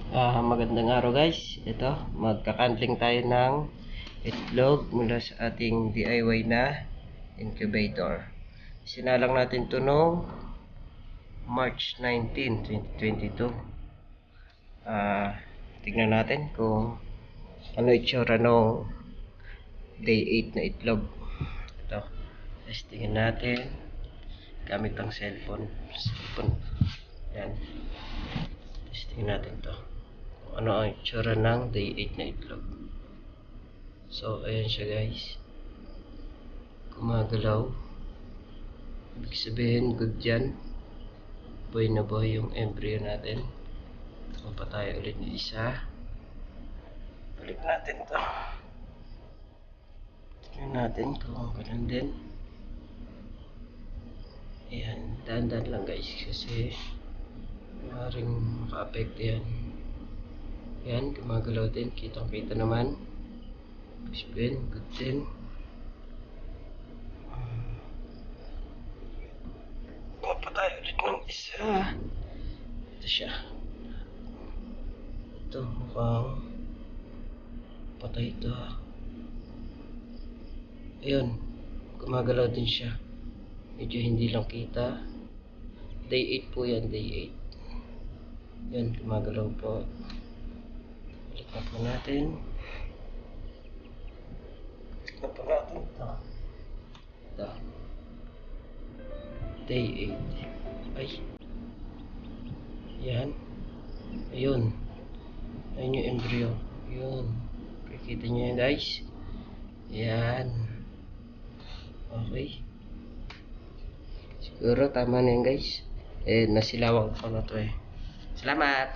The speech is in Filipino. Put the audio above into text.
Magandang araw guys. Ito, magkakandling tayo ng itlog mula sa ating DIY na incubator. Sinalang natin ito noong March 19, 2022. Tignan natin kung ano itsura nung day 8 na itlog. Ito, testingin natin gamit ang cellphone. Yan. Testingin natin to. Ano ang itsura ng day 8 na itlog. So, ayan siya guys. Gumagalaw. Ibig sabihin, good yan. Buhay na buhay yung embryo natin. Mapatayo ulit ng isa. Balik natin to. Tingnan natin kung ganun din. Ayan, dahan-dahan lang guys kasi maaaring maka-apekto yan. Yan, gumagalaw din. Kitang-kita naman. Spin, good din. Papatay ulit ng isa. Ito siya. Ito, mukhang patay ito. Ayun, gumagalaw din siya. Medyo hindi lang kita. Day 8 po yan, day 8. Yan, gumagalaw po. Balik na po natin. Balik na po natin ito. Ito. Day 8. Ay. Yan. Ayun. Ayun yung embryo. Ayun. Kikita nyo yan guys. Yan. Okay. Siguro tama na yan guys. Nasilawang ko na to eh. Salamat!